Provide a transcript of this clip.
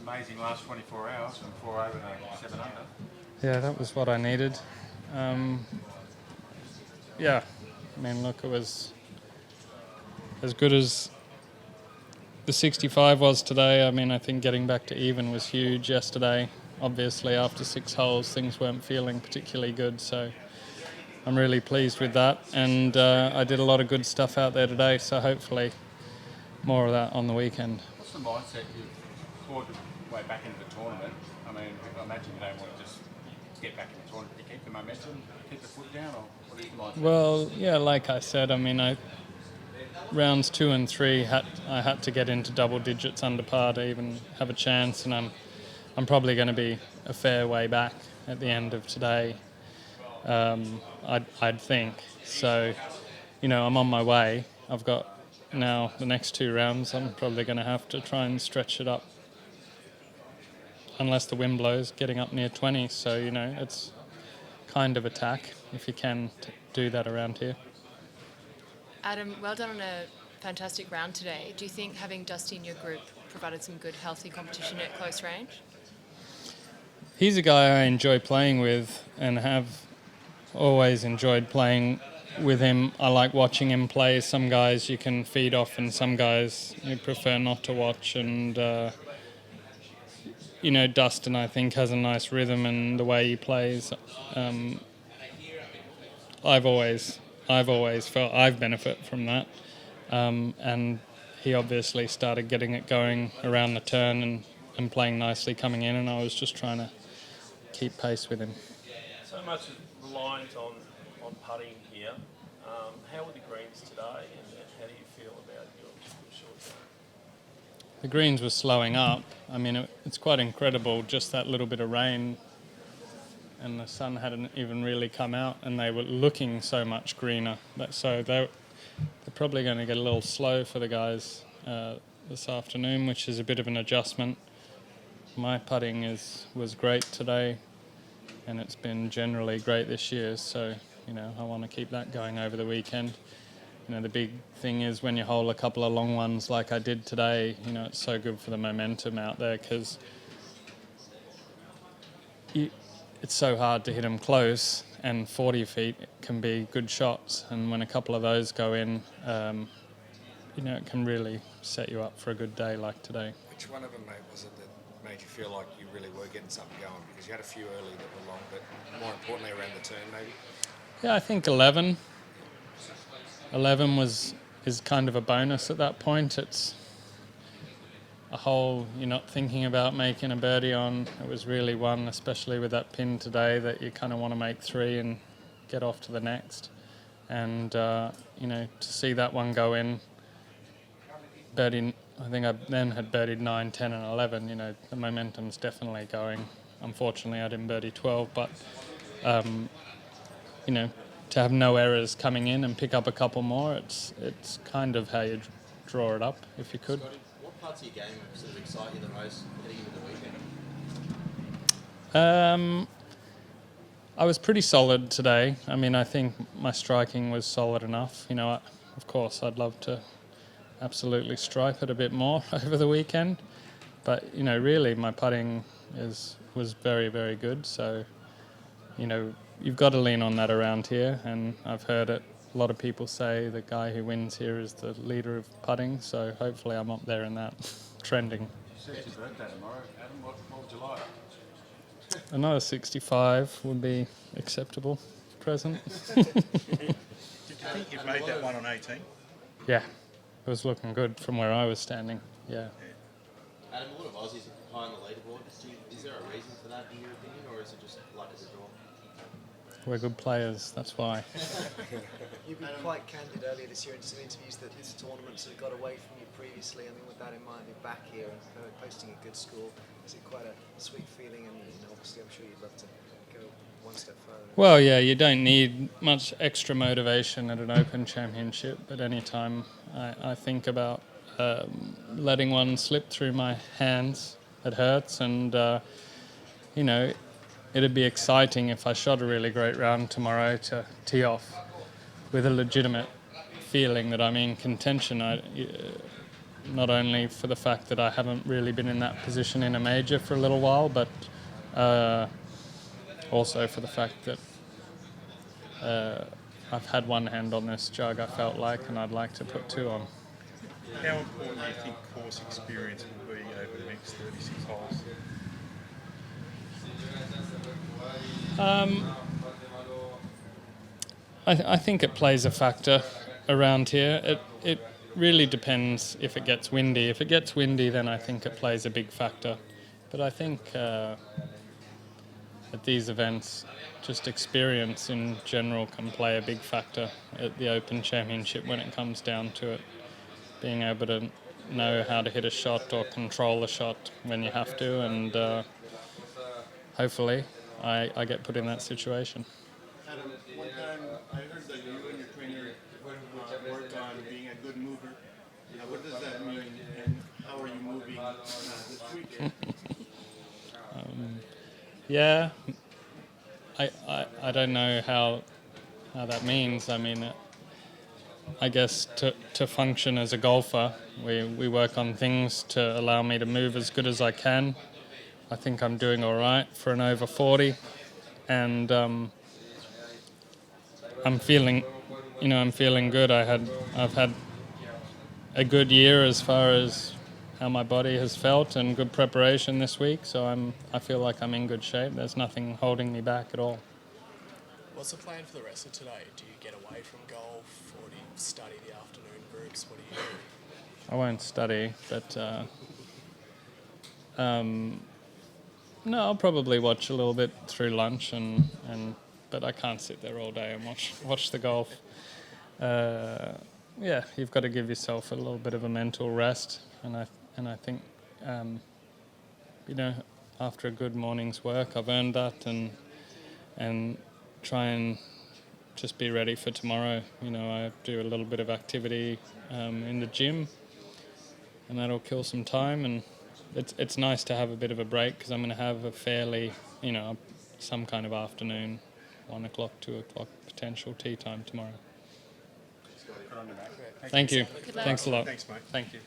amazing last 24 hours from 4 over to 7 under. Yeah, that was what I needed. Yeah, I mean, look, it was as good as the 65 was today. I mean, I think getting back to even was huge yesterday. Obviously, after 6 holes, things weren't feeling particularly good, so I'm really pleased with that. And I did a lot of good stuff out there today, so hopefully more of that on the weekend. What's the mindset you've poured your way back into the tournament? I mean, I imagine you don't want to just get back in the tournament. Do you keep the momentum, keep the foot down, or what is the mindset? Well, yeah, like I said, I mean, rounds 2 and 3, I had to get into double digits under par to even have a chance, and I'm probably going to be a fair way back at the end of today. I'd think so. I'm on my way. I've got now the next 2 rounds. I'm probably going to have to try and stretch it up, unless the wind blows, getting up near 20. So it's kind of attack if you can do that around here. Adam, well done on a fantastic round today. Do you think having Dusty in your group provided some good, healthy competition at close range? He's a guy I enjoy playing with and have always enjoyed playing with him. I like watching him play. Some guys you can feed off and some guys you prefer not to watch. And, Dustin, I think, has a nice rhythm and the way he plays. I've always felt I've benefited from that. And he obviously started getting it going around the turn and playing nicely coming in, and I was just trying to keep pace with him. So much reliant on putting here. How were the greens today, and how do you feel about your short game? The greens were slowing up. I mean, it's quite incredible, just that little bit of rain, and the sun hadn't even really come out, and they were looking so much greener. So they're probably going to get a little slow for the guys this afternoon, which is a bit of an adjustment. My putting was great today, and it's been generally great this year, so I want to keep that going over the weekend. The big thing is when you hole a couple of long ones like I did today, it's so good for the momentum out there, because it's so hard to hit them close, and 40 feet can be good shots, and when a couple of those go in, it can really set you up for a good day like today. Which one of them, mate, was it that made you feel like you really were getting something going? Because you had a few early that were long, but more importantly around the turn maybe? Yeah, I think 11. 11 is kind of a bonus at that point. It's a hole you're not thinking about making a birdie on. It was really one, especially with that pin today, that you kind of want to make 3 and get off to the next. And, to see that one go in, birdie, I think I then had birdied 9, 10 and 11. The momentum's definitely going. Unfortunately, I didn't birdie 12, but, to have no errors coming in and pick up a couple more, it's kind of how you draw it up, if you could. Scotty, what parts of your game sort of excite you the most heading into the weekend? I was pretty solid today. I mean, I think my striking was solid enough. Of course, I'd love to absolutely stripe it a bit more over the weekend. But, really my putting was very, very good. So, you've got to lean on that around here. And I've heard it. A lot of people say the guy who wins here is the leader of putting. So hopefully I'm up there in that trending. So it's your birthday tomorrow, Adam. What would you like? Another 65 would be acceptable present. Did you think you've made that one on 18? Yeah, it was looking good from where I was standing. Yeah. Adam, a lot of Aussies are high on the leaderboard. Is there a reason for that, in your opinion, or is it just luck of the draw? We're good players, that's why. You've been quite candid earlier this year in some interviews that this tournament sort of got away from you previously. I mean, with that in mind, you're back here and posting a good score. Is it quite a sweet feeling? And obviously, I'm sure you'd love to go one step further. Well, yeah, you don't need much extra motivation at an Open Championship, but anytime I think about letting one slip through my hands, it hurts, and it'd be exciting if I shot a really great round tomorrow to tee off with a legitimate feeling that I'm in contention. not only for the fact that I haven't really been in that position in a major for a little while, but also for the fact that I've had one hand on this jug, I felt like, and I'd like to put two on. How important do you think course experience will be over the next 36 holes? I think it plays a factor around here. It really depends if it gets windy. If it gets windy, then I think it plays a big factor. But I think at these events, just experience in general can play a big factor at the Open Championship when it comes down to it. Being able to know how to hit a shot or control a shot when you have to, and hopefully I get put in that situation. Adam, one time I heard that you and your trainer work on being a good mover. What does that mean, and how are you moving this weekend? Yeah, I don't know how that means. I mean, I guess to function as a golfer, we work on things to allow me to move as good as I can. I think I'm doing all right for an over 40, and I'm feeling good. I've had a good year as far as how my body has felt, and good preparation this week. So I feel like I'm in good shape. There's nothing holding me back at all. What's the plan for the rest of today? Do you get away from golf, or do you study the afternoon groups? What do you do? I won't study, but no, I'll probably watch a little bit through lunch, but I can't sit there all day and watch the golf. Yeah, you've got to give yourself a little bit of a mental rest, and I think after a good morning's work, I've earned that, and try and just be ready for tomorrow. I do a little bit of activity in the gym, and that'll kill some time, and it's nice to have a bit of a break, because I'm going to have a fairly, some kind of afternoon, 1 o'clock, 2 o'clock potential tea time tomorrow. Thank you. Good luck. Thanks a lot. Thanks, mate. Thank you.